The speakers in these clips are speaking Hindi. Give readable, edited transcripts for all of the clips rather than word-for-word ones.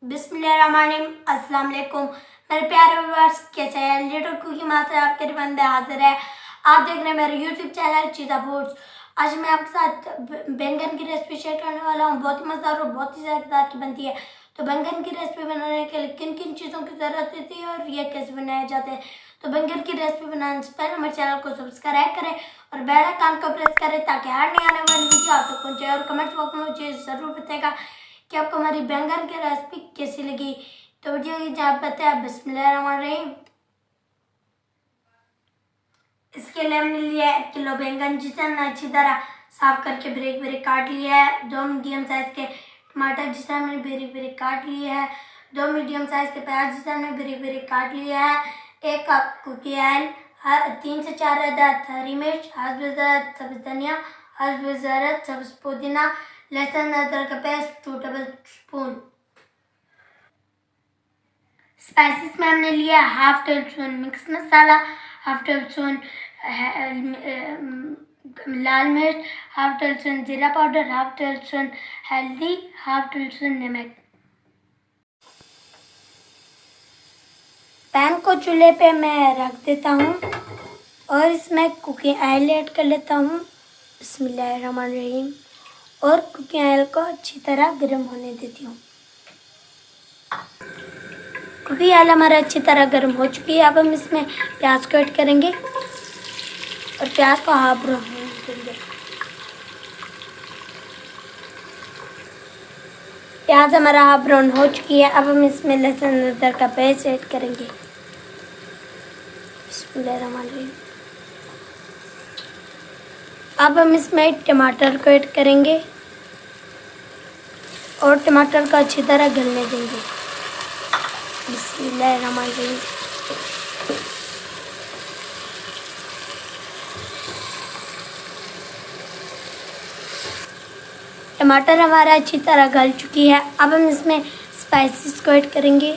बिस्मिल्लाहिर्रहमानिर्रहीम। अस्सलाम वालेकुम मेरे प्यारे व्यूअर्स, कैसे हैं? लिटिल कुकी मास्टर आपके बंदे हाजिर है। आप देख रहे हैं मेरे यूट्यूब चैनल चीज़ा फूड्स। आज मैं आपके साथ बैंगन की रेसिपी शेयर करने वाला हूँ। बहुत ही मज़ेदार और बहुत ही ज़्यादा की बनती है। तो बैंगन की रेसिपी बनाने के लिए किन किन चीज़ों की ज़रूरत होती है और ये कैसे बनाए जाते हैं। तो बैंगन की रेसिपी बनाने से पहले मेरे चैनल को सब्सक्राइब करें और बेल आइकन को प्रेस करें ताकि हर नई आने वाली वीडियो आप तक पहुँचे। और कमेंट बॉक्स में मुझे ज़रूर बताएगा कि आपको हमारी बैंगन की रेसिपी कैसी लगी। तो वीडियो की जहाँ बताया बिस्मिल्लाहिर्रहमानिर्रहीम। इसके लिए हमने लिया है 1 किलो बैंगन, जिसे हमने अच्छी तरह साफ करके बारीक बारीक काट लिया है। 2 मीडियम साइज के टमाटर, जिसे हमने बारीक बारीक काट लिए है। 2 मीडियम साइज के प्याज, जिसे हमने बारीक बारीक काट लिया है। 1 कप कुकी ऑयल, 3 से 4 अदद हरी मिर्च, हस्ब ज़रूरत सब्ज़ धनिया, हस्ब ज़रूरत सब्ज़ पुदीना, लहसुन अदरक का पेस्ट 2 टेबल स्पून। स्पाइसेस में हमने लिया हाफ टेबल स्पून मिक्स मसाला, हाफ टेबल स्पून लाल मिर्च, हाफ टेबल स्पून जीरा पाउडर, हाफ टेबल स्पून हल्दी, हाफ टेबल स्पून नमक। पैन को चूल्हे पे मैं रख देता हूँ और इसमें कुकिंग ऑयल ऐड कर लेता हूँ बिस्मिल्लाहिर्रहमानिर्रहीम। और कुकिंग ऑयल को अच्छी तरह गर्म होने देती हूँ। कुकिंग ऑयल हमारा अच्छी तरह गर्म हो चुकी है। अब हम इसमें प्याज को ऐड करेंगे और प्याज को हाफ ब्राउन होने देंगे। प्याज हमारा हाफ ब्राउन हो चुकी है। अब हम इसमें लहसुन अदरक का पेस्ट ऐड करेंगे बिस्मिल्लाहिर्रहमानिर्रहीम। अब हम इसमें टमाटर को ऐड करेंगे और टमाटर को अच्छी तरह गलने देंगे बिस्मिल्लाहिर्रहमानिर्रहीम। टमाटर हमारा अच्छी तरह गल चुकी है। अब हम इसमें स्पाइसेस को ऐड करेंगे।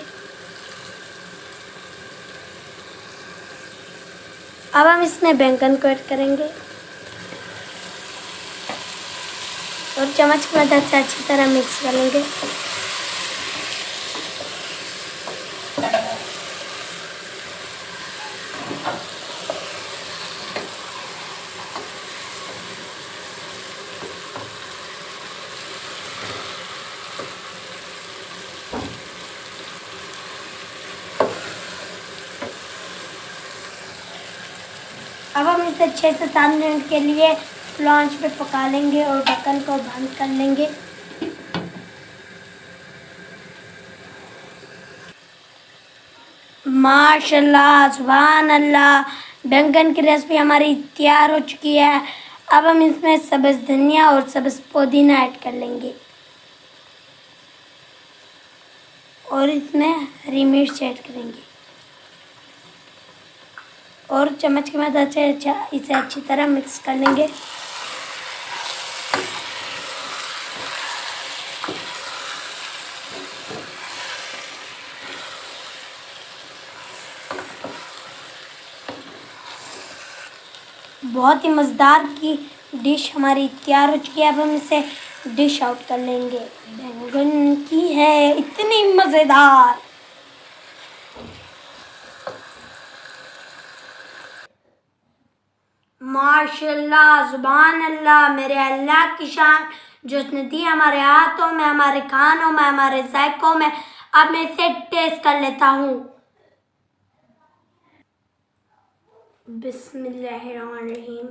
अब हम इसमें बैंगन को ऐड करेंगे और चम्मच की मदद से अच्छी तरह मिक्स कर लेंगे। अब हम इसे 6 से 7 मिनट के लिए स्लो आंच पे पका लेंगे और ढक्कन को बंद कर लेंगे। माशाल्लाह, सुभान अल्लाह, बैंगन की रेसिपी हमारी तैयार हो चुकी है। अब हम इसमें सब्ज़ धनिया और सब्ज़ पुदीना ऐड कर लेंगे और इसमें हरी मिर्च ऐड करेंगे और चम्मच की मदद से इसे अच्छी तरह मिक्स कर लेंगे। बहुत ही मज़ेदार की डिश हमारी तैयार हो चुकी है। अब हम इसे डिश आउट कर लेंगे। बैंगन की है इतनी मज़ेदार। माशाल्लाह, सुभान अल्लाह, मेरे अल्लाह की शान जो उसने दी हमारे हाथों में, हमारे खानों में, हमारे जायकों में। अब मैं इसे टेस्ट कर लेता हूँ बिस्मिल्लाहिर्रहमानिर्रहीम।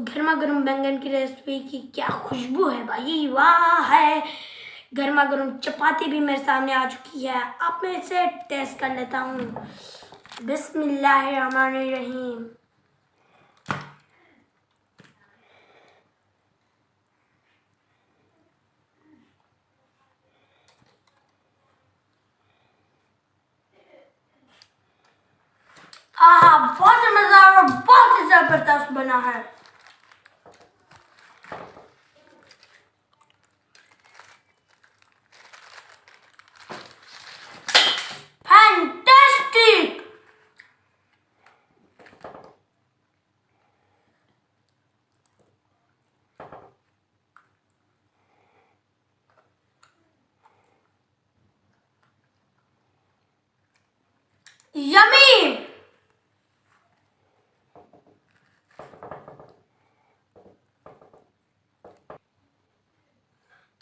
गर्मा गर्म बैंगन की रेसिपी की क्या खुशबू है भाई, वाह है। गर्मा गर्म चपाती भी मेरे सामने आ चुकी है। अब मैं इसे टेस्ट कर लेता हूँ बिस्मिल्लाहिर्रहमानिर्रहीम। बहुत ही मजेदार और बहुत ही जबरदस्त बना है। फैंटास्टिक। यमी।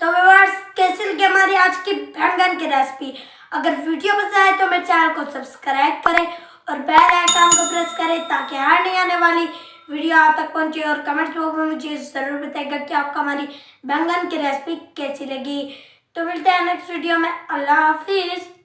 तो व्यूअर्स, कैसी लगी हमारी आज की बैंगन की रेसिपी? अगर वीडियो पसंद आए तो मेरे चैनल को सब्सक्राइब करें और बेल आइकन को प्रेस करें ताकि हर नई आने वाली वीडियो आप तक पहुंचे। और कमेंट्स बॉक्स में मुझे जरूर बताइएगा कि आपको हमारी बैंगन की रेसिपी कैसी लगी। तो मिलते हैं नेक्स्ट वीडियो में। अल्लाह हाफिज।